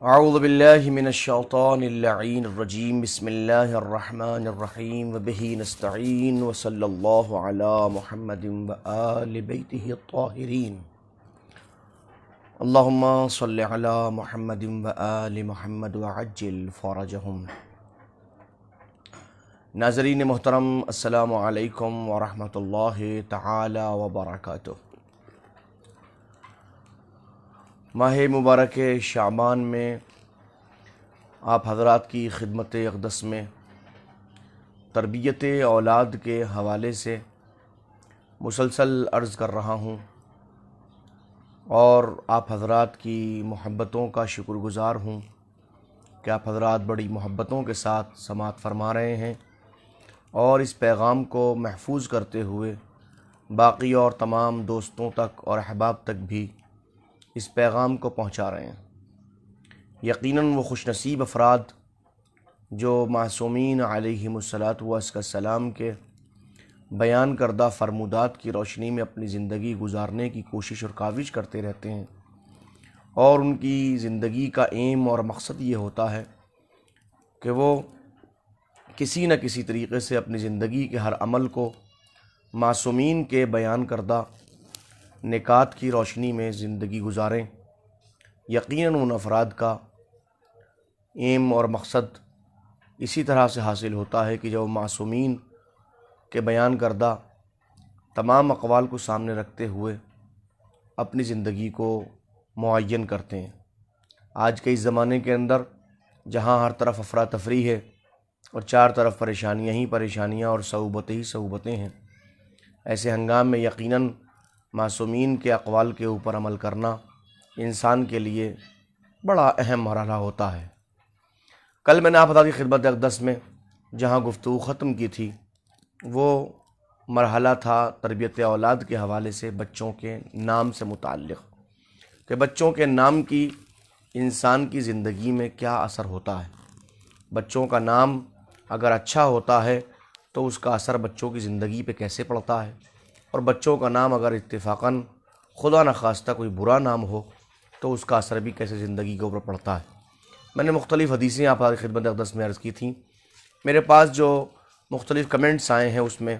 اعوذ باللہ من الشیطان اللعین الرجیم بسم اللہ الرحمن الرحیم وبہ نستعین وصلی اللہ علی محمد وآل بیتہ الطاہرین اللہم صلی علی محمد وآل محمد وعجل فرجہم۔ ناظرین محترم، السلام علیکم ورحمۃ اللہ تعالی وبرکاتہ۔ ماہ مبارک شعبان میں آپ حضرات کی خدمت اقدس میں تربیت اولاد کے حوالے سے مسلسل عرض کر رہا ہوں اور آپ حضرات کی محبتوں کا شکر گزار ہوں کہ آپ حضرات بڑی محبتوں کے ساتھ سماعت فرما رہے ہیں اور اس پیغام کو محفوظ کرتے ہوئے باقی اور تمام دوستوں تک اور احباب تک بھی اس پیغام کو پہنچا رہے ہیں۔ یقیناً وہ خوش نصیب افراد جو معصومین علیہم السلام کے بیان کردہ فرمودات کی روشنی میں اپنی زندگی گزارنے کی کوشش اور کاوش کرتے رہتے ہیں، اور ان کی زندگی کا ایم اور مقصد یہ ہوتا ہے کہ وہ کسی نہ کسی طریقے سے اپنی زندگی کے ہر عمل کو معصومین کے بیان کردہ نکات کی روشنی میں زندگی گزاریں۔ یقیناً ان افراد کا ایم اور مقصد اسی طرح سے حاصل ہوتا ہے کہ جو معصومین کے بیان کردہ تمام اقوال کو سامنے رکھتے ہوئے اپنی زندگی کو معین کرتے ہیں۔ آج کے اس زمانے کے اندر جہاں ہر طرف افراتفری ہے اور چار طرف پریشانیاں ہی پریشانیاں اور صعوبتیں ہی صعوبتیں ہیں، ایسے ہنگام میں یقیناً معصومین کے اقوال کے اوپر عمل کرنا انسان کے لیے بڑا اہم مرحلہ ہوتا ہے۔ کل میں نے آپ کی خدمت اقدس میں جہاں گفتگو ختم کی تھی وہ مرحلہ تھا تربیت اولاد کے حوالے سے بچوں کے نام سے متعلق، کہ بچوں کے نام کی انسان کی زندگی میں کیا اثر ہوتا ہے۔ بچوں کا نام اگر اچھا ہوتا ہے تو اس کا اثر بچوں کی زندگی پہ کیسے پڑتا ہے، اور بچوں کا نام اگر اتفاقاً خدا نخواستہ کوئی برا نام ہو تو اس کا اثر بھی کیسے زندگی کے اوپر پڑتا ہے۔ میں نے مختلف حدیثیں آپ کی خدمت اقدس میں عرض کی تھیں۔ میرے پاس جو مختلف کمنٹس آئے ہیں اس میں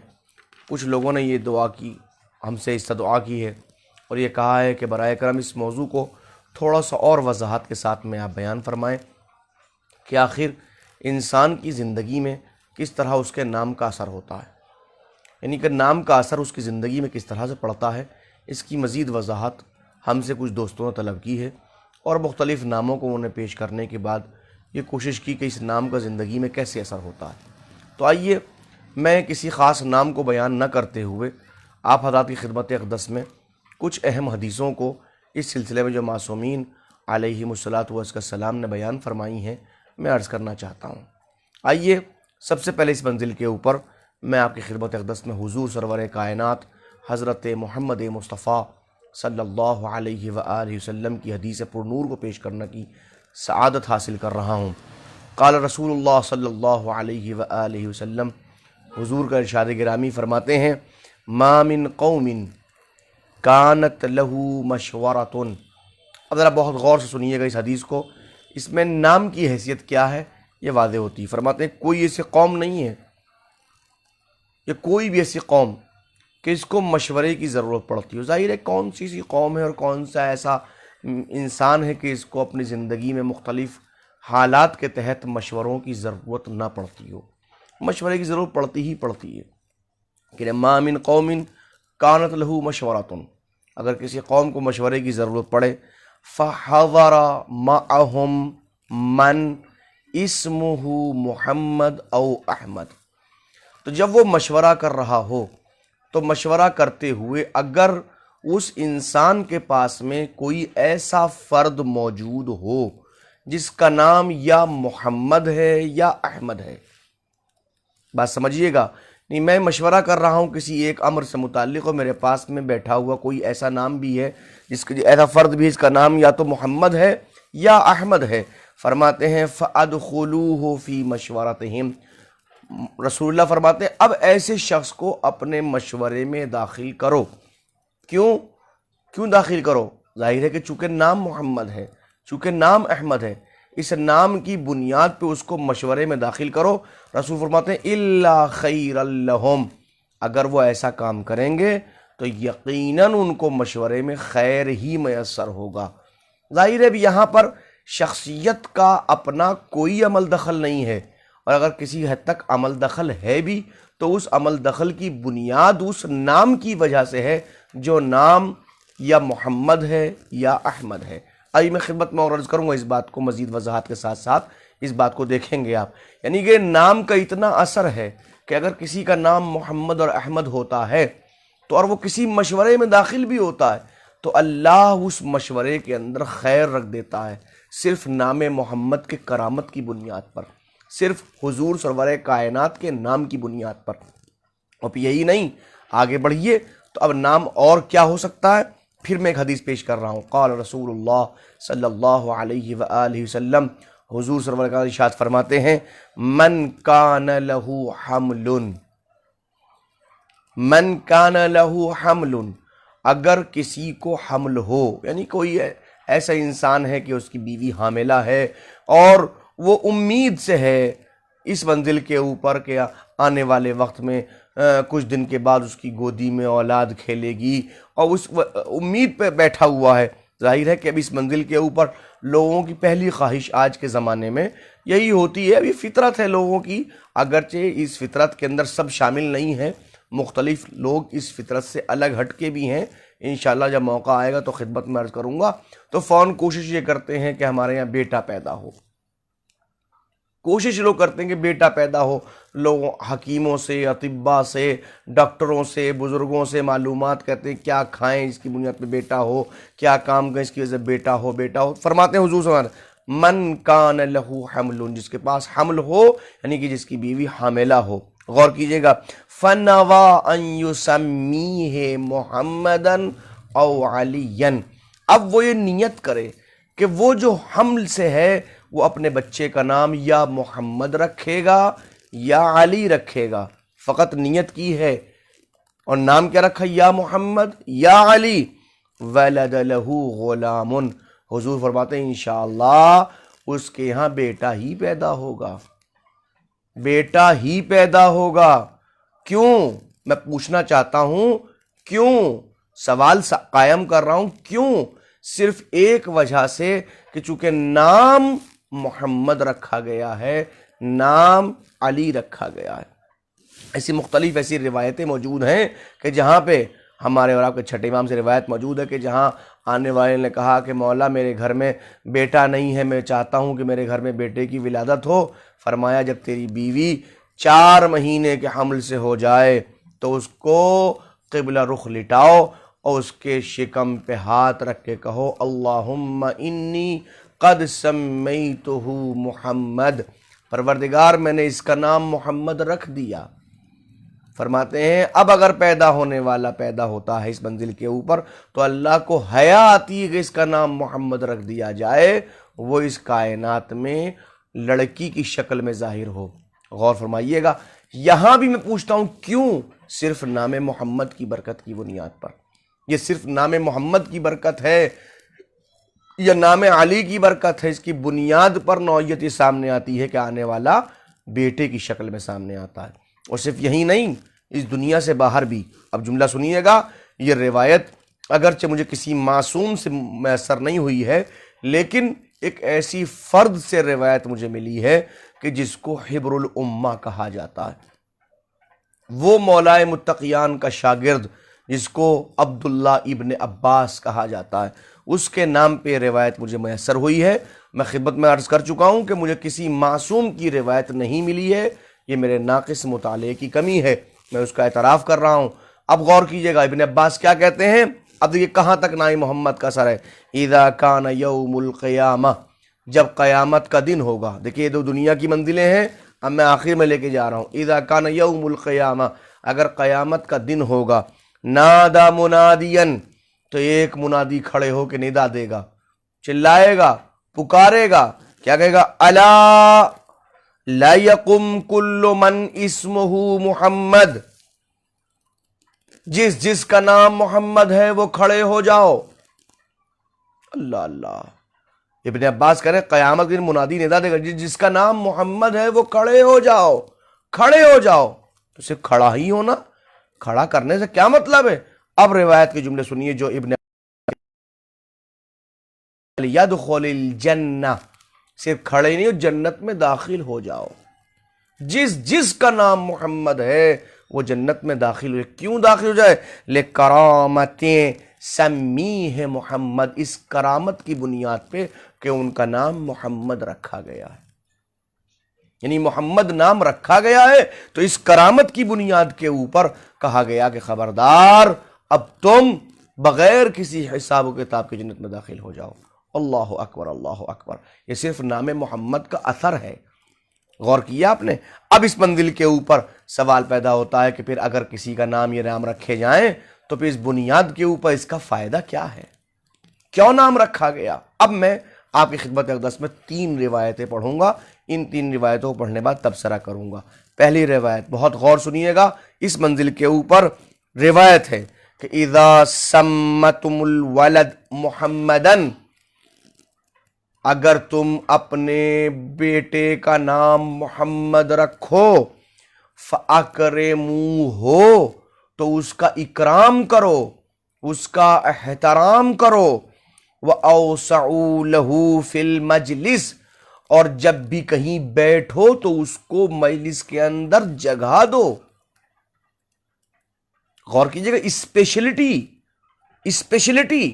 کچھ لوگوں نے یہ دعا کی، ہم سے استدعا کی ہے اور یہ کہا ہے کہ برائے کرم اس موضوع کو تھوڑا سا اور وضاحت کے ساتھ میں آپ بیان فرمائیں کہ آخر انسان کی زندگی میں کس طرح اس کے نام کا اثر ہوتا ہے، یعنی کہ نام کا اثر اس کی زندگی میں کس طرح سے پڑتا ہے۔ اس کی مزید وضاحت ہم سے کچھ دوستوں نے طلب کی ہے اور مختلف ناموں کو انہوں نے پیش کرنے کے بعد یہ کوشش کی کہ اس نام کا زندگی میں کیسے اثر ہوتا ہے۔ تو آئیے میں کسی خاص نام کو بیان نہ کرتے ہوئے آپ حضرات کی خدمت اقدس میں کچھ اہم حدیثوں کو اس سلسلے میں جو معصومین علیہم السلام نے بیان فرمائی ہیں میں عرض کرنا چاہتا ہوں۔ آئیے سب سے پہلے اس منزل کے اوپر میں آپ کی خدمت اقدس میں حضور سرور کائنات حضرت محمد مصطفیٰ صلی اللہ علیہ وآلہ وسلم کی حدیث پرنور کو پیش کرنے کی سعادت حاصل کر رہا ہوں۔ قال رسول اللہ صلی اللہ علیہ وآلہ وسلم، حضور کا ارشاد گرامی فرماتے ہیں، ما من قوم کانت لہ مشورۃ۔ اب ذرا بہت غور سے سنیے گا اس حدیث کو، اس میں نام کی حیثیت کیا ہے یہ واضح ہوتی ہے۔ فرماتے ہیں کوئی ایسی قوم نہیں ہے، یا کوئی بھی ایسی قوم کہ اس کو مشورے کی ضرورت پڑتی ہو۔ ظاہر ہے کون سی قوم ہے اور کون سا ایسا انسان ہے کہ اس کو اپنی زندگی میں مختلف حالات کے تحت مشوروں کی ضرورت نہ پڑتی ہو۔ مشورے کی ضرورت پڑتی ہی پڑتی ہے کہ ما من قوم کانت لہ مشورۃ، اگر کسی قوم کو مشورے کی ضرورت پڑے، فحضر معہم من اسمہ محمد او احمد، تو جب وہ مشورہ کر رہا ہو تو مشورہ کرتے ہوئے اگر اس انسان کے پاس میں کوئی ایسا فرد موجود ہو جس کا نام یا محمد ہے یا احمد ہے۔ بات سمجھیے گا، نہیں میں مشورہ کر رہا ہوں کسی ایک امر سے متعلق اور میرے پاس میں بیٹھا ہوا کوئی ایسا نام بھی ہے جس کا ایسا فرد بھی اس کا نام یا تو محمد ہے یا احمد ہے، فرماتے ہیں فَأَدْخُلُوهُ فِي مَشْوَرَتِهِمْ، رسول اللہ فرماتے ہیں اب ایسے شخص کو اپنے مشورے میں داخل کرو۔ کیوں داخل کرو؟ ظاہر ہے کہ چونکہ نام محمد ہے، چونکہ نام احمد ہے، اس نام کی بنیاد پہ اس کو مشورے میں داخل کرو۔ رسول فرماتے ہیں الا خیر لہم، اگر وہ ایسا کام کریں گے تو یقیناً ان کو مشورے میں خیر ہی میسر ہوگا۔ ظاہر ہے بھی یہاں پر شخصیت کا اپنا کوئی عمل دخل نہیں ہے، اور اگر کسی حد تک عمل دخل ہے بھی تو اس عمل دخل کی بنیاد اس نام کی وجہ سے ہے، جو نام یا محمد ہے یا احمد ہے۔ آئیے میں خدمت میں اور عرض کروں گا اس بات کو مزید وضاحت کے ساتھ ساتھ اس بات کو دیکھیں گے آپ، یعنی کہ نام کا اتنا اثر ہے کہ اگر کسی کا نام محمد اور احمد ہوتا ہے تو اور وہ کسی مشورے میں داخل بھی ہوتا ہے تو اللہ اس مشورے کے اندر خیر رکھ دیتا ہے، صرف نام محمد کے کرامت کی بنیاد پر، صرف حضور سرور کائنات کے نام کی بنیاد پر۔ اور یہی نہیں، آگے بڑھیے تو اب نام اور کیا ہو سکتا ہے، پھر میں ایک حدیث پیش کر رہا ہوں۔ قال رسول اللہ صلی اللہ علیہ وآلہ وسلم، حضور سرور کا ارشاد فرماتے ہیں من کان لہ حمل، من کان لہ حمل، اگر کسی کو حمل ہو، یعنی کوئی ایسا انسان ہے کہ اس کی بیوی حاملہ ہے اور وہ امید سے ہے اس منزل کے اوپر کہ آنے والے وقت میں کچھ دن کے بعد اس کی گودی میں اولاد کھیلے گی، اور اس امید پہ بیٹھا ہوا ہے۔ ظاہر ہے کہ اب اس منزل کے اوپر لوگوں کی پہلی خواہش آج کے زمانے میں یہی ہوتی ہے، اب یہ فطرت ہے لوگوں کی، اگرچہ اس فطرت کے اندر سب شامل نہیں ہیں، مختلف لوگ اس فطرت سے الگ ہٹ کے بھی ہیں۔ انشاءاللہ جب موقع آئے گا تو خدمت میں عرض کروں گا، تو فوراً کوشش یہ کرتے ہیں کہ ہمارے یہاں بیٹا پیدا ہو، کوشش لوگ کرتے ہیں کہ بیٹا پیدا ہو، لوگوں حکیموں سے، اطباء سے، ڈاکٹروں سے، بزرگوں سے معلومات کرتے ہیں کیا کھائیں اس کی بنیاد پہ بیٹا ہو، کیا کام کریں اس کی وجہ سے بیٹا ہو، بیٹا ہو۔ فرماتے ہیں حضور صلی اللہ علیہ وسلم من کان لہ حمل، جس کے پاس حمل ہو یعنی کہ جس کی بیوی حاملہ ہو، غور کیجئے گا، فَنَوَا أَن يُسَمِّيهِ مُحَمَّدًا أَوْ عَلِيًّا، اب وہ یہ نیت کرے کہ وہ جو حمل سے ہے وہ اپنے بچے کا نام یا محمد رکھے گا یا علی رکھے گا، فقط نیت کی ہے، اور نام کیا رکھا، یا محمد یا علی، وَلَدَ لَهُ غُلَامٌ، حضور فرماتے ہیں انشاءاللہ اس کے یہاں بیٹا ہی پیدا ہوگا، بیٹا ہی پیدا ہوگا۔ کیوں؟ میں پوچھنا چاہتا ہوں کیوں، سوال قائم کر رہا ہوں، کیوں؟ صرف ایک وجہ سے کہ چونکہ نام محمد رکھا گیا ہے، نام علی رکھا گیا ہے۔ ایسی مختلف ایسی روایتیں موجود ہیں کہ جہاں پہ ہمارے اور آپ کے چھٹے امام سے روایت موجود ہے کہ جہاں آنے والے نے کہا کہ مولا میرے گھر میں بیٹا نہیں ہے، میں چاہتا ہوں کہ میرے گھر میں بیٹے کی ولادت ہو، فرمایا جب تیری بیوی 4 مہینے کے حمل سے ہو جائے تو اس کو قبلہ رخ لٹاؤ اور اس کے شکم پہ ہاتھ رکھ کے کہو اللہم انی قد سمیتہ محمد، پروردگار میں نے اس کا نام محمد رکھ دیا۔ فرماتے ہیں اب اگر پیدا ہونے والا پیدا ہوتا ہے اس منزل کے اوپر تو اللہ کو حیا آتی ہے کہ اس کا نام محمد رکھ دیا جائے، وہ اس کائنات میں لڑکی کی شکل میں ظاہر ہو۔ غور فرمائیے گا، یہاں بھی میں پوچھتا ہوں کیوں؟ صرف نام محمد کی برکت کی بنیاد پر۔ یہ صرف نام محمد کی برکت ہے یا نام علی کی برکت ہے، اس کی بنیاد پر نوعیت یہ سامنے آتی ہے کہ آنے والا بیٹے کی شکل میں سامنے آتا ہے۔ اور صرف یہی نہیں، اس دنیا سے باہر بھی، اب جملہ سنیے گا، یہ روایت اگرچہ مجھے کسی معصوم سے میسر نہیں ہوئی ہے لیکن ایک ایسی فرد سے روایت مجھے ملی ہے کہ جس کو حبر الامہ کہا جاتا ہے، وہ مولا متقیان کا شاگرد جس کو عبداللہ ابن عباس کہا جاتا ہے، اس کے نام پہ روایت مجھے میسر ہوئی ہے۔ میں خدمت میں عرض کر چکا ہوں کہ مجھے کسی معصوم کی روایت نہیں ملی ہے، یہ میرے ناقص مطالعے کی کمی ہے، میں اس کا اعتراف کر رہا ہوں۔ اب غور کیجئے گا ابن عباس کیا کہتے ہیں، اب یہ کہاں تک نام محمد کا اثر ہے، اذا کان یوم القیامہ، جب قیامت کا دن ہوگا۔ دیکھیے یہ 2 دنیا کی منزلیں ہیں، اب میں آخر میں لے کے جا رہا ہوں۔ اذا کان یوم القیامہ، اگر قیامت کا دن ہوگا، نادا منادین، تو ایک منادی کھڑے ہو کے ندا دے گا، چلائے گا، پکارے گا، کیا کہے گا، الا لا یقم کل من اسمہ محمد، جس کا نام محمد ہے وہ کھڑے ہو جاؤ۔ اللہ اللہ، ابن عباس کہہ رہے ہیں قیامت کے دن منادی ندا دے گا جس کا نام محمد ہے وہ کھڑے ہو جاؤ، کھڑے ہو جاؤ۔ تو صرف کھڑا ہی ہونا، کھڑا کرنے سے کیا مطلب ہے؟ اب روایت کے جملے سنیے جو ابن یدخل الجنہ، صرف کھڑے نہیں ہو، جنت میں داخل ہو جاؤ۔ جس کا نام محمد ہے وہ جنت میں داخل ہوئے۔ کیوں داخل ہو جائے؟ لِکَرَامَتِن سمیہ محمد، اس کرامت کی بنیاد پہ کہ ان کا نام محمد رکھا گیا ہے، یعنی محمد نام رکھا گیا ہے تو اس کرامت کی بنیاد کے اوپر کہا گیا کہ خبردار اب تم بغیر کسی حساب و کتاب کی جنت میں داخل ہو جاؤ۔ اللہ اکبر، اللہ اکبر۔ یہ صرف نام محمد کا اثر ہے، غور کیا آپ نے؟ اب اس منزل کے اوپر سوال پیدا ہوتا ہے کہ پھر اگر کسی کا نام یہ نام رکھے جائیں تو پھر اس بنیاد کے اوپر اس کا فائدہ کیا ہے؟ کیوں نام رکھا گیا؟ اب میں آپ کی خدمت اقدس میں 3 روایتیں پڑھوں گا، ان 3 روایتوں کو پڑھنے بعد تبصرہ کروں گا۔ پہلی روایت بہت غور سنیے گا، اس منزل کے اوپر روایت ہے کہ اذا سمتم الولد محمدن، اگر تم اپنے بیٹے کا نام محمد رکھو، فَأَكْرِمُوهُ، تو اس کا اکرام کرو، اس کا احترام کرو، وَأَوْسَعُوا لَهُ فِي الْمَجْلِسِ، اور جب بھی کہیں بیٹھو تو اس کو مجلس کے اندر جگہ دو۔ غور کیجئے گا، اسپیشلٹی،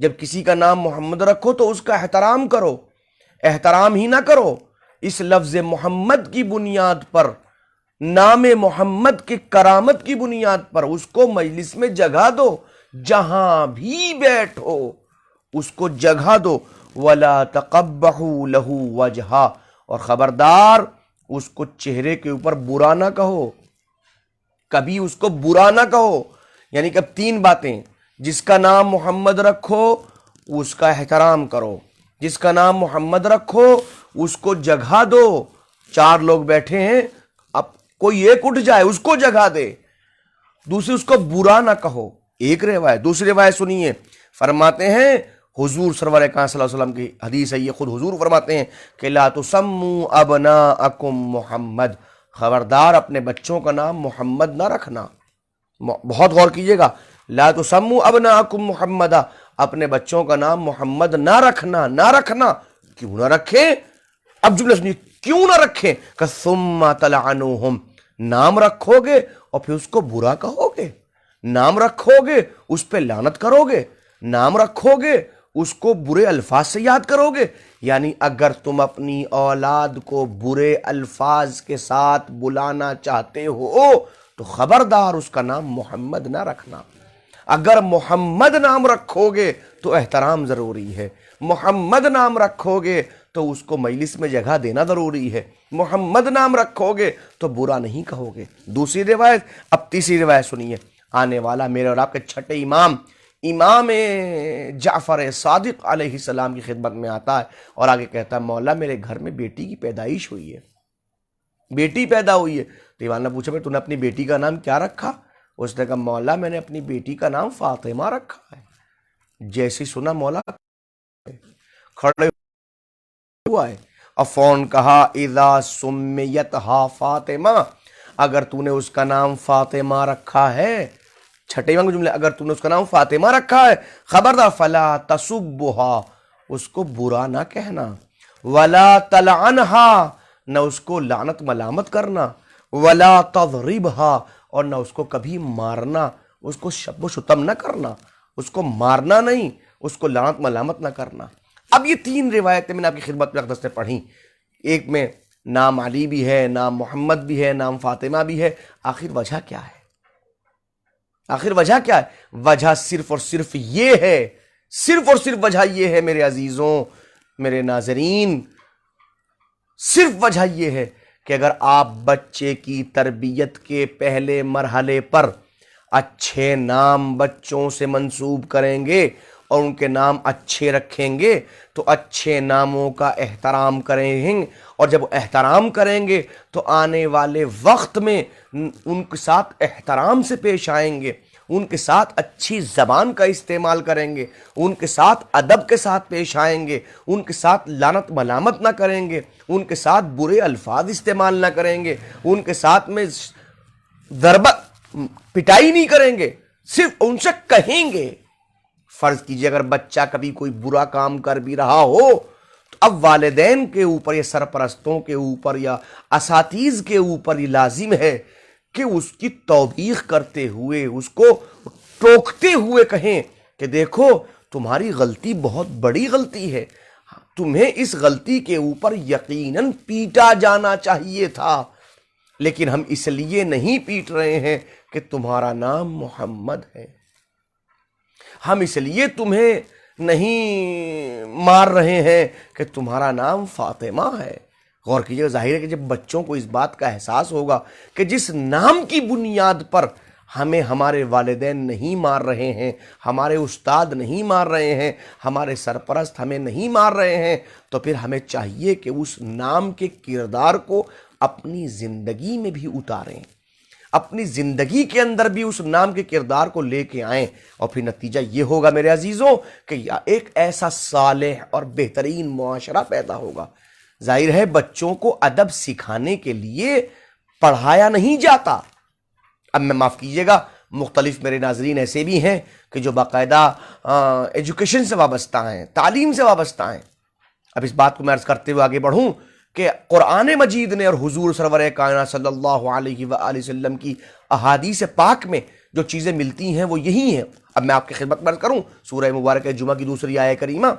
جب کسی کا نام محمد رکھو تو اس کا احترام کرو، احترام ہی نہ کرو، اس لفظ محمد کی بنیاد پر، نام محمد کے کرامت کی بنیاد پر اس کو مجلس میں جگہ دو، جہاں بھی بیٹھو اس کو جگہ دو۔ وَلَا تَقَبَّحُوا لَهُ وَجْهًا، اور خبردار اس کو چہرے کے اوپر برا نہ کہو، کبھی اس کو برا نہ کہو۔ یعنی کہ اب 3 باتیں، جس کا نام محمد رکھو اس کا احترام کرو، جس کا نام محمد رکھو اس کو جگہ دو۔ 4 لوگ بیٹھے ہیں، اب کوئی ایک اٹھ جائے اس کو جگہ دے۔ دوسری، اس کو برا نہ کہو، ایک روایت۔ دوسری روایت سنیے، فرماتے ہیں حضور سرور کائنات صلی اللہ علیہ وسلم کی حدیث ہے، یہ خود حضور فرماتے ہیں کہ لا تسموا ابناءکم محمد، خبردار اپنے بچوں کا نام محمد نہ رکھنا۔ بہت غور کیجئے گا، لا تسموا ابناءکم محمد، اپنے بچوں کا نام محمد نہ رکھنا، نہ رکھنا۔ کیوں نہ رکھیں؟ اب جملہ سنیے، کیوں نہ رکھیں؟ کہ ثم تلعنوہم، نام رکھو گے اور پھر اس کو برا کہو گے، نام رکھو گے اس پہ لعنت کرو گے، نام رکھو گے اس کو برے الفاظ سے یاد کرو گے۔ یعنی اگر تم اپنی اولاد کو برے الفاظ کے ساتھ بلانا چاہتے ہو تو خبردار اس کا نام محمد نہ رکھنا۔ اگر محمد نام رکھو گے تو احترام ضروری ہے، محمد نام رکھو گے تو اس کو مجلس میں جگہ دینا ضروری ہے، محمد نام رکھو گے تو برا نہیں کہو گے۔ دوسری روایت۔ اب تیسری روایت سنیے، آنے والا میرے اور آپ کے چھٹے امام جعفر صادق علیہ السلام کی خدمت میں آتا ہے اور آگے کہتا ہے مولا میرے گھر میں بیٹی کی پیدائش ہوئی ہے، بیٹی پیدا ہوئی ہے۔ تو ایوان نے پوچھا تو نے اپنی بیٹی کا نام کیا رکھا؟ اس نے کہا مولا میں نے اپنی بیٹی کا نام فاطمہ رکھا ہے۔ جیسی سنا مولا کھڑے ہوا ہے اور فون کہا اذا سمیتہا فاطمہ، اگر تو نے اس کا نام فاطمہ رکھا ہے، چھٹے امام کے جملے، اگر تم نے اس کا نام فاطمہ رکھا ہے خبردار فلا تسبھا، اس کو برا نہ کہنا، ولا تلعنہا، نہ اس کو لعنت ملامت کرنا، ولا تضربہا، اور نہ اس کو کبھی مارنا، اس کو شب و شتم نہ کرنا، اس کو مارنا نہیں، اس کو لعنت ملامت نہ کرنا۔ اب یہ 3 روایتیں میں نے آپ کی خدمت میں اقدس نے پڑھی، ایک میں نام علی بھی ہے، نام محمد بھی ہے، نام فاطمہ بھی ہے، آخر وجہ کیا ہے؟ آخر وجہ کیا ہے؟ وجہ صرف اور صرف یہ ہے، صرف اور صرف وجہ یہ ہے میرے عزیزوں، میرے ناظرین، صرف وجہ یہ ہے کہ اگر آپ بچے کی تربیت کے پہلے مرحلے پر اچھے نام بچوں سے منسوب کریں گے اور ان کے نام اچھے رکھیں گے تو اچھے ناموں کا احترام کریں گے، اور جب احترام کریں گے تو آنے والے وقت میں ان کے ساتھ احترام سے پیش آئیں گے، ان کے ساتھ اچھی زبان کا استعمال کریں گے، ان کے ساتھ ادب کے ساتھ پیش آئیں گے، ان کے ساتھ لعنت ملامت نہ کریں گے، ان کے ساتھ برے الفاظ استعمال نہ کریں گے، ان کے ساتھ میں ضربہ پٹائی نہیں کریں گے، صرف ان سے کہیں گے۔ فرض کیجئے اگر بچہ کبھی کوئی برا کام کر بھی رہا ہو تو اب والدین کے اوپر یا سرپرستوں کے اوپر یا اساتذہ کے اوپر یہ لازم ہے کہ اس کی توبیخ کرتے ہوئے، اس کو ٹوکتے ہوئے کہیں کہ دیکھو تمہاری غلطی بہت بڑی غلطی ہے، تمہیں اس غلطی کے اوپر یقیناً پیٹا جانا چاہیے تھا، لیکن ہم اس لیے نہیں پیٹ رہے ہیں کہ تمہارا نام محمد ہے، ہم اس لیے تمہیں نہیں مار رہے ہیں کہ تمہارا نام فاطمہ ہے۔ غور کیجئے، ظاہر ہے کہ جب بچوں کو اس بات کا احساس ہوگا کہ جس نام کی بنیاد پر ہمیں ہمارے والدین نہیں مار رہے ہیں، ہمارے استاد نہیں مار رہے ہیں، ہمارے سرپرست ہمیں نہیں مار رہے ہیں، تو پھر ہمیں چاہیے کہ اس نام کے کردار کو اپنی زندگی میں بھی اتاریں، اپنی زندگی کے اندر بھی اس نام کے کردار کو لے کے آئیں، اور پھر نتیجہ یہ ہوگا میرے عزیزوں کہ ایک ایسا صالح اور بہترین معاشرہ پیدا ہوگا۔ ظاہر ہے بچوں کو ادب سکھانے کے لیے پڑھایا نہیں جاتا۔ اب میں معاف کیجئے گا، مختلف میرے ناظرین ایسے بھی ہیں کہ جو باقاعدہ ایجوکیشن سے وابستہ ہیں، تعلیم سے وابستہ ہیں۔ اب اس بات کو میں عرض کرتے ہوئے آگے بڑھوں کہ قرآن مجید نے اور حضور سرور کائنات صلی اللہ علیہ وآلہ وسلم کی احادیث پاک میں جو چیزیں ملتی ہیں وہ یہی ہیں۔ اب میں آپ کی خدمت میں عرض کروں سورہ مبارکہ جمعہ کی دوسری آیہ کریمہ،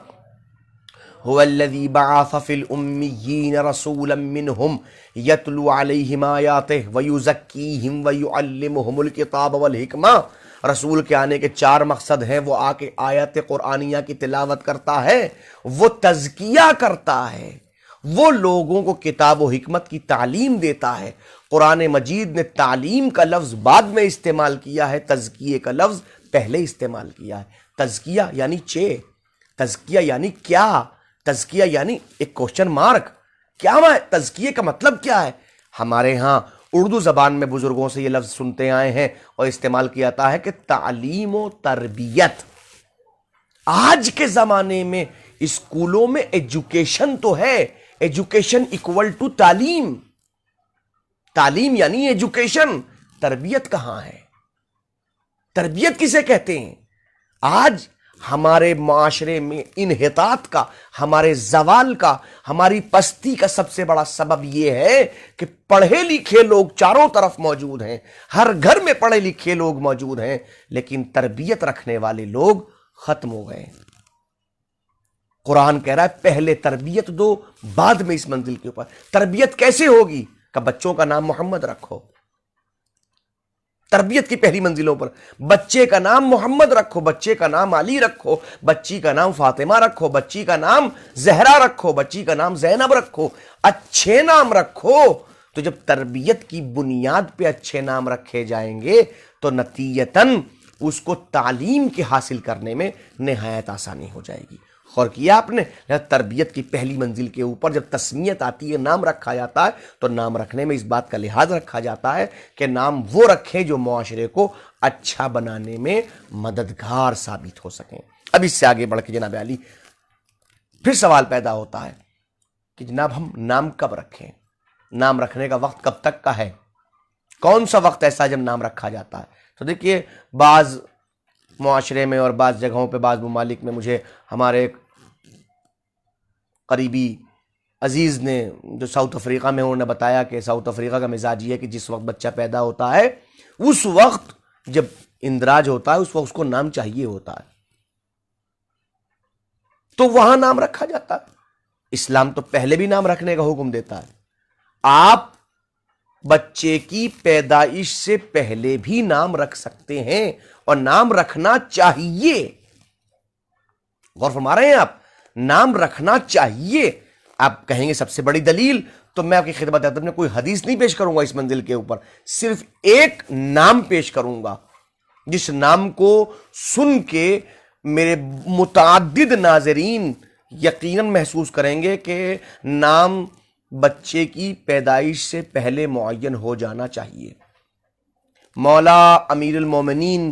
هو الذي بعث في الأميين رسولا منهم يتلو عليهم آياته ويزكيهم ويعلمهم الكتاب والحکمہ۔ رسول کے آنے کے چار مقصد ہیں، وہ آ کے آیات قرآنیہ کی تلاوت کرتا ہے، وہ تزکیہ کرتا ہے، وہ لوگوں کو کتاب و حکمت کی تعلیم دیتا ہے۔ قرآن مجید نے تعلیم کا لفظ بعد میں استعمال کیا ہے، تزکیے کا لفظ پہلے استعمال کیا ہے۔ تزکیہ یعنی تزکیہ یعنی کیا؟ تزکیہ یعنی ایک کوشچن مارک، کیا تزکیے کا مطلب کیا ہے؟ ہمارے ہاں اردو زبان میں بزرگوں سے یہ لفظ سنتے آئے ہیں اور استعمال کیا جاتا ہے کہ تعلیم و تربیت۔ آج کے زمانے میں اسکولوں میں ایجوکیشن تو ہے، ایجوکیشن اکول ٹو تعلیم، تعلیم یعنی ایجوکیشن، تربیت کہاں ہے؟ تربیت کسے کہتے ہیں؟ آج ہمارے معاشرے میں انحطاط کا، ہمارے زوال کا، ہماری پستی کا سب سے بڑا سبب یہ ہے کہ پڑھے لکھے لوگ چاروں طرف موجود ہیں، ہر گھر میں پڑھے لکھے لوگ موجود ہیں، لیکن تربیت رکھنے والے لوگ ختم ہو گئے۔ قرآن کہہ رہا ہے پہلے تربیت دو، بعد میں اس منزل کے اوپر۔ تربیت کیسے ہوگی؟ کہ بچوں کا نام محمد رکھو، تربیت کی پہلی منزلوں پر بچے کا نام محمد رکھو، بچے کا نام علی رکھو، بچی کا نام فاطمہ رکھو، بچی کا نام زہرا رکھو، بچی کا نام زینب رکھو، اچھے نام رکھو۔ تو جب تربیت کی بنیاد پہ اچھے نام رکھے جائیں گے تو نتیجتاً اس کو تعلیم کے حاصل کرنے میں نہایت آسانی ہو جائے گی۔ غور کیا آپ نے؟ تربیت کی پہلی منزل کے اوپر جب تسمیت آتی ہے، نام رکھا جاتا ہے، تو نام رکھنے میں اس بات کا لحاظ رکھا جاتا ہے کہ نام وہ رکھیں جو معاشرے کو اچھا بنانے میں مددگار ثابت ہو سکیں۔ اب اس سے آگے بڑھ کے جناب علی پھر سوال پیدا ہوتا ہے کہ جناب ہم نام کب رکھیں؟ نام رکھنے کا وقت کب تک کا ہے؟ کون سا وقت ایسا جب نام رکھا جاتا ہے؟ تو دیکھیے، بعض معاشرے میں اور بعض جگہوں پہ، بعض ممالک میں، مجھے ہمارے ایک قریبی عزیز نے جو ساؤتھ افریقہ میں، انہوں نے بتایا کہ ساؤتھ افریقہ کا مزاج یہ ہے کہ جس وقت بچہ پیدا ہوتا ہے اس وقت جب اندراج ہوتا ہے اس وقت اس کو نام چاہیے ہوتا ہے، تو وہاں نام رکھا جاتا ہے۔ اسلام تو پہلے بھی نام رکھنے کا حکم دیتا ہے، آپ بچے کی پیدائش سے پہلے بھی نام رکھ سکتے ہیں اور نام رکھنا چاہیے۔ غور فرما رہے ہیں آپ؟ نام رکھنا چاہیے۔ آپ کہیں گے سب سے بڑی دلیل، تو میں آپ کی خدمت میں کوئی حدیث نہیں پیش کروں گا اس منزل کے اوپر، صرف ایک نام پیش کروں گا جس نام کو سن کے میرے متعدد ناظرین یقیناً محسوس کریں گے کہ نام بچے کی پیدائش سے پہلے معین ہو جانا چاہیے۔ مولا امیر المومنین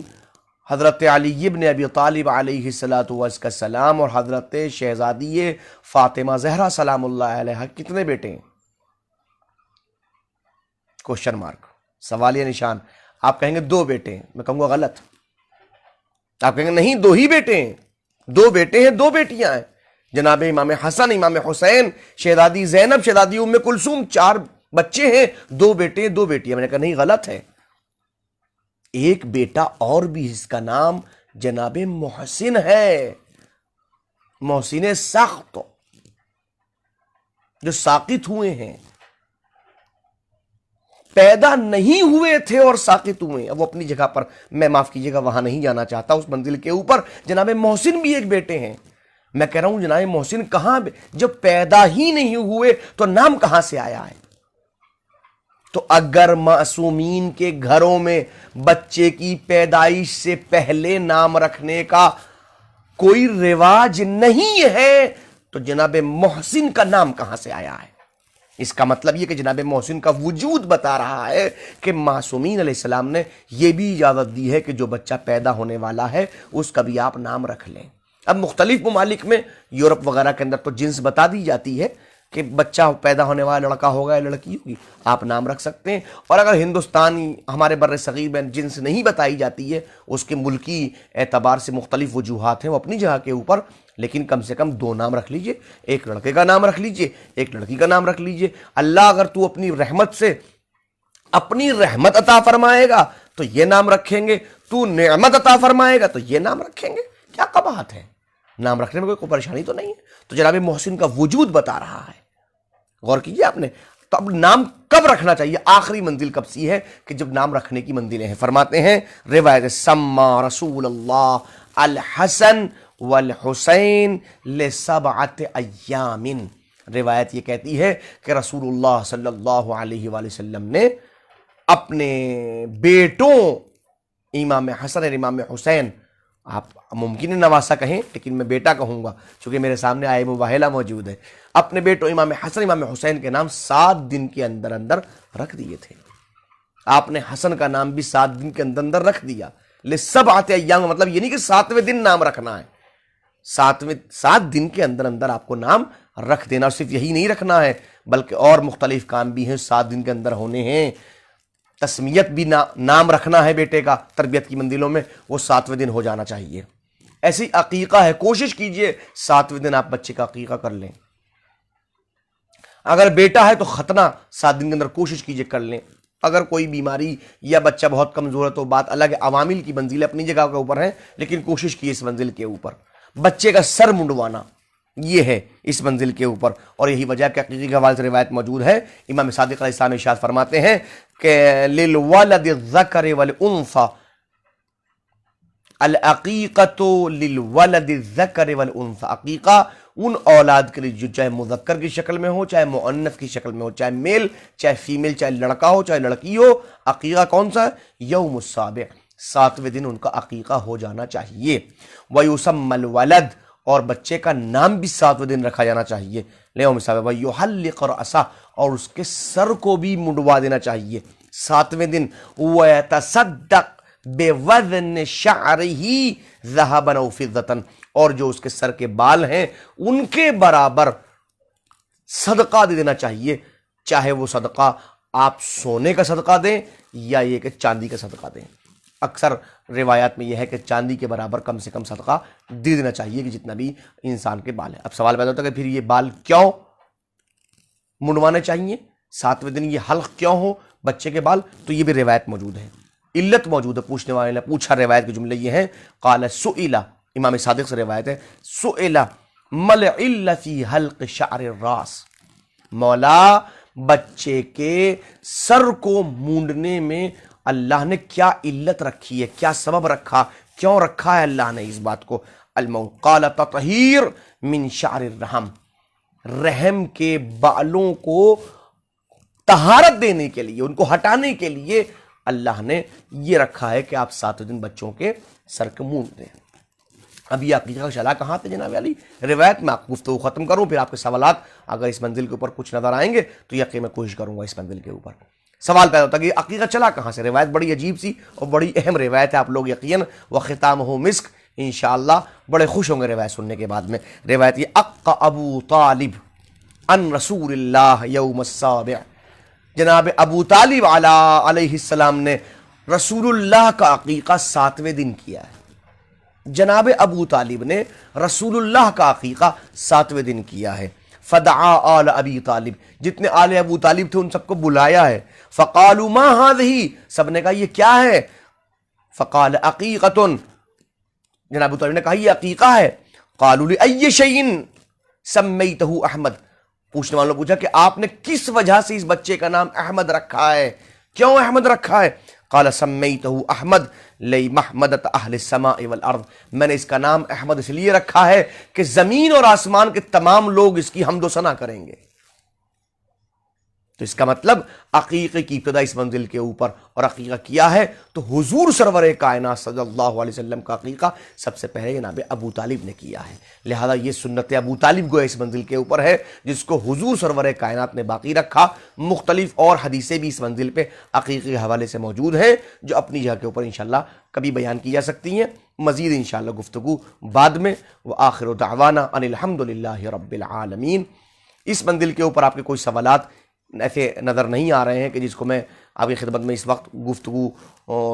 حضرت علی ابن ابی طالب علیہ السلام اور حضرت شہزادی فاطمہ زہرا سلام اللہ علیہ کتنے بیٹے ہیں؟ کوشچن مارک، سوالیہ نشان۔ آپ کہیں گے 2 بیٹے ہیں، میں کہوں گا غلط۔ آپ کہیں گے نہیں 2 ہی بیٹے ہیں، 2 بیٹے ہیں 2 بیٹیاں ہیں، جناب امام حسن، امام حسین، شہزادی زینب، شہزادی ام کلثوم، 4 بچے ہیں، 2 بیٹے ہیں 2 بیٹیاں۔ میں نے کہا نہیں غلط ہے، ایک بیٹا اور بھی، اس کا نام جناب محسن ہے، محسن سخت، جو ساقط ہوئے ہیں، پیدا نہیں ہوئے تھے اور ساقط ہوئے۔ اب وہ اپنی جگہ پر، میں معاف کیجیے گا وہاں نہیں جانا چاہتا، اس منزل کے اوپر جناب محسن بھی ایک بیٹے ہیں۔ میں کہہ رہا ہوں جناب محسن کہاں، جب پیدا ہی نہیں ہوئے تو نام کہاں سے آیا ہے؟ تو اگر معصومین کے گھروں میں بچے کی پیدائش سے پہلے نام رکھنے کا کوئی رواج نہیں ہے تو جناب محسن کا نام کہاں سے آیا ہے؟ اس کا مطلب یہ کہ جناب محسن کا وجود بتا رہا ہے کہ معصومین علیہ السلام نے یہ بھی اجازت دی ہے کہ جو بچہ پیدا ہونے والا ہے اس کا بھی آپ نام رکھ لیں۔ اب مختلف ممالک میں، یورپ وغیرہ کے اندر تو جنس بتا دی جاتی ہے کہ بچہ پیدا ہونے والا لڑکا ہوگا یا لڑکی ہوگی، آپ نام رکھ سکتے ہیں۔ اور اگر ہندوستانی، ہمارے بر صغیر میں جنس نہیں بتائی جاتی ہے، اس کے ملکی اعتبار سے مختلف وجوہات ہیں، وہ اپنی جگہ کے اوپر، لیکن کم سے کم 2 نام رکھ لیجئے، ایک لڑکے کا نام رکھ لیجئے، ایک لڑکی کا نام رکھ لیجئے۔ اللہ اگر تو اپنی رحمت سے اپنی رحمت عطا فرمائے گا تو یہ نام رکھیں گے، تو نعمت عطا فرمائے گا تو یہ نام رکھیں گے۔ کیا قباحت ہے، نام رکھنے میں کوئی پریشانی تو نہیں ہے۔ تو جناب محسن کا وجود بتا رہا ہے، غور کیجئے آپ نے۔ تو اب نام کب رکھنا چاہیے؟ آخری منزل کب سی ہے کہ جب نام رکھنے کی منزلیں ہیں۔ فرماتے ہیں روایت، سما رسول اللہ الحسن والحسین لسبعت ایام، روایت یہ کہتی ہے کہ رسول اللہ صلی اللہ علیہ وآلہ وسلم نے اپنے بیٹوں امام حسن اور امام حسین، آپ ممکن ہے نواسا کہیں لیکن میں بیٹا کہوں گا چونکہ میرے سامنے آئے مباہلہ موجود ہے، اپنے بیٹوں امام حسن امام حسین کے نام 7 دن کے اندر اندر رکھ دیے تھے۔ آپ نے حسن کا نام بھی 7 دن کے اندر اندر رکھ دیا۔ لسبعت ایام مطلب یہ نہیں کہ 7ویں دن نام رکھنا ہے، 7 دن کے اندر اندر آپ کو نام رکھ دینا، اور صرف یہی نہیں رکھنا ہے بلکہ اور مختلف کام بھی ہیں 7 دن کے اندر ہونے ہیں۔ تسمیت بھی نام رکھنا ہے بیٹے کا، تربیت کی منزلوں میں وہ 7ویں دن ہو جانا چاہیے۔ ایسی عقیقہ ہے، کوشش کیجئے 7ویں دن آپ بچے کا عقیقہ کر لیں۔ اگر بیٹا ہے تو ختنہ 7 دن کے اندر کوشش کیجئے کر لیں۔ اگر کوئی بیماری یا بچہ بہت کمزور ہے تو بات الگ ہے، عوامل کی منزلیں اپنی جگہ کے اوپر ہیں، لیکن کوشش کیجئے اس منزل کے اوپر بچے کا سر منڈوانا یہ ہے اس منزل کے اوپر، اور یہی وجہ کہ عقیقے کے حوالے سے روایت موجود ہے۔ امام صادق علیہ السلام ارشاد فرماتے ہیں کہ للولد الذکر والانثى، العقیقۃ للولد الذکر والانثى، عقیقہ ان اولاد کے لیے جو چاہے مذکر کی شکل میں ہو چاہے مؤنث کی شکل میں ہو، چاہے میل چاہے فیمیل، چاہے لڑکا ہو چاہے لڑکی ہو، عقیقہ کون سا ہے؟ یوم السابع، 7ویں دن ان کا عقیقہ ہو جانا چاہیے۔ وَيُسَمَّ الْوَلَدْ، اور بچے کا نام بھی 7ویں دن رکھا جانا چاہیے، لیوم السابع۔ وَيُحَلِّقْ رَأْسَهُ، اور اس کے سر کو بھی منڈوا دینا چاہیے 7ویں دن۔ وَيَتَصَدَّقْ بِوَزْنِ شَعْرِهِ ذَهَبًا أَوْ فِضَّةً، اور جو اس کے سر کے بال ہیں ان کے برابر صدقہ دے دینا چاہیے، چاہے وہ صدقہ آپ سونے کا صدقہ دیں یا یہ کہ چاندی کا صدقہ دیں۔ اکثر روایات میں یہ ہے کہ چاندی کے برابر کم سے کم صدقہ دے دینا چاہیے کہ جتنا بھی انسان کے بال ہے۔ اب سوال پیدا ہوتا ہے کہ پھر یہ بال کیوں منڈوانے چاہیے، 7ویں دن یہ حلق کیوں ہو بچے کے بال؟ تو یہ بھی روایت موجود ہے، علت موجود ہے۔ پوچھنے والے نے پوچھا، روایت کے جملے یہ ہیں، قال سئل، امام صادق سے روایت ہے، سئل مل علت فی حلق شعر الراس، مولا بچے کے سر کو مونڈنے میں اللہ نے کیا علت رکھی ہے، کیا سبب رکھا، کیوں رکھا ہے اللہ نے اس بات کو؟ قال تطہیر من شعر الرحم، رحم کے بالوں کو طہارت دینے کے لیے، ان کو ہٹانے کے لیے اللہ نے یہ رکھا ہے کہ آپ 7 دن بچوں کے سر کے مونڈ دیں۔ اب یہ عقیقہ چلا کہاں تھے جناب علی؟ روایت میں آپ کو گفتگو ختم کروں، پھر آپ کے سوالات اگر اس منزل کے اوپر کچھ نظر آئیں گے تو یقین میں کوشش کروں گا اس منزل کے اوپر۔ سوال پیدا ہوتا ہے کہ یہ عقیقہ چلا کہاں سے؟ روایت بڑی عجیب سی اور بڑی اہم روایت ہے، آپ لوگ یقین وختامہ مسک انشاءاللہ بڑے خوش ہوں گے روایت سننے کے بعد میں۔ روایت یہ عق ابو طالب ان رسول اللہ یوم السابع، جناب ابو طالب علیہ السلام نے رسول اللہ کا عقیقہ 7ویں دن کیا ہے۔ جناب ابو طالب نے رسول اللہ کا عقیقہ 7ویں دن کیا ہے۔ فدعا آل ابی طالب، جتنے آل ابو طالب تھے ان سب کو بلایا ہے۔ فقالوا ما هذه، سب نے کہا یہ کیا ہے؟ فقال عقیقۃ، جناب ابو طالب نے کہا یہ عقیقہ ہے۔ قالوا لأی شیء سمیتہ احمد، پوچھنے والوں نے پوچھا کہ آپ نے کس وجہ سے اس بچے کا نام احمد رکھا ہے، کیوں احمد رکھا ہے؟ قال سمیتہ احمد لمحمدۃ اہل السماء والارض، میں نے اس کا نام احمد اس لیے رکھا ہے کہ زمین اور آسمان کے تمام لوگ اس کی حمد و ثنا کریں گے۔ تو اس کا مطلب عقیقے کی ابتدا اس منزل کے اوپر، اور عقیقہ کیا ہے تو حضور سرور کائنات صلی اللہ علیہ وسلم کا عقیقہ سب سے پہلے جناب ابو طالب نے کیا ہے۔ لہذا یہ سنت ابو طالب گویا اس منزل کے اوپر ہے جس کو حضور سرور کائنات نے باقی رکھا۔ مختلف اور حدیثیں بھی اس منزل پہ عقیقے کے حوالے سے موجود ہیں جو اپنی جگہ کے اوپر انشاءاللہ کبھی بیان کی جا سکتی ہیں، مزید انشاءاللہ گفتگو بعد میں۔ وآخر دعوانا ان الحمد للہ رب العالمین۔ اس منزل کے اوپر آپ کے کوئی سوالات ایسے نظر نہیں آ رہے ہیں کہ جس کو میں آپ کی خدمت میں اس وقت گفتگو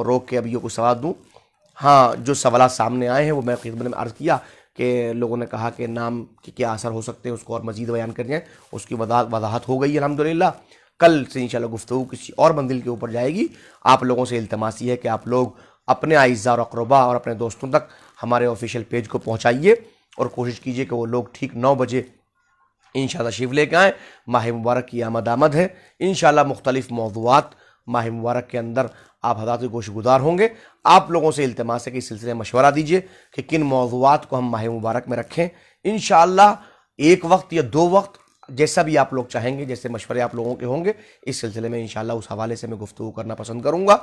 روک کے ابھی یہ کوئی سوال دوں۔ ہاں، جو سوالات سامنے آئے ہیں وہ میں خدمت میں عرض کیا کہ لوگوں نے کہا کہ نام کے کیا اثر ہو سکتے ہیں، اس کو اور مزید بیان کر جائیں، اس کی وضاحت ہو گئی الحمدللہ۔ کل سے انشاءاللہ گفتگو کسی اور منزل کے اوپر جائے گی۔ آپ لوگوں سے التماس یہ ہے کہ آپ لوگ اپنے اعزاء اور اقربا اور اپنے دوستوں تک ہمارے آفیشیل پیج کو پہنچائیے، اور کوشش کیجئے کہ وہ لوگ ٹھیک 9 بجے انشاءاللہ تشریف لے کے آئیں۔ ماہ مبارک کی آمد ہے، انشاءاللہ مختلف موضوعات ماہ مبارک کے اندر آپ حضرات گوش گزار ہوں گے۔ آپ لوگوں سے التماس ہے کہ اس سلسلے میں مشورہ دیجئے کہ کن موضوعات کو ہم ماہ مبارک میں رکھیں۔ انشاءاللہ ایک وقت یا 2 وقت جیسا بھی آپ لوگ چاہیں گے، جیسے مشورے آپ لوگوں کے ہوں گے، اس سلسلے میں انشاءاللہ اس حوالے سے میں گفتگو کرنا پسند کروں گا۔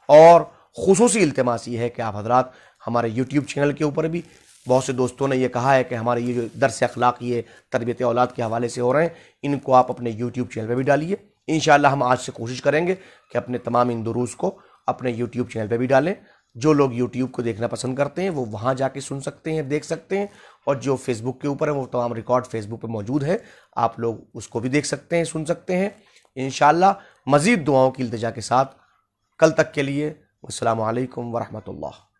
اور خصوصی التماس یہ ہے کہ آپ حضرات ہمارے یوٹیوب چینل کے اوپر بھی، بہت سے دوستوں نے یہ کہا ہے کہ ہمارے یہ جو درس اخلاق یہ تربیت اولاد کے حوالے سے ہو رہے ہیں، ان کو آپ اپنے یوٹیوب چینل پہ بھی ڈالیے۔ انشاءاللہ ہم آج سے کوشش کریں گے کہ اپنے تمام ان دروس کو اپنے یوٹیوب چینل پہ بھی ڈالیں۔ جو لوگ یوٹیوب کو دیکھنا پسند کرتے ہیں وہ وہاں جا کے سن سکتے ہیں، دیکھ سکتے ہیں، اور جو فیس بک کے اوپر ہے وہ تمام ریکارڈ فیس بک پہ موجود ہے، آپ لوگ اس کو بھی دیکھ سکتے ہیں، سن سکتے ہیں۔ انشاءاللہ مزید دعاؤں کی التجا کے ساتھ کل تک کے لیے السلام علیکم ورحمۃ اللہ۔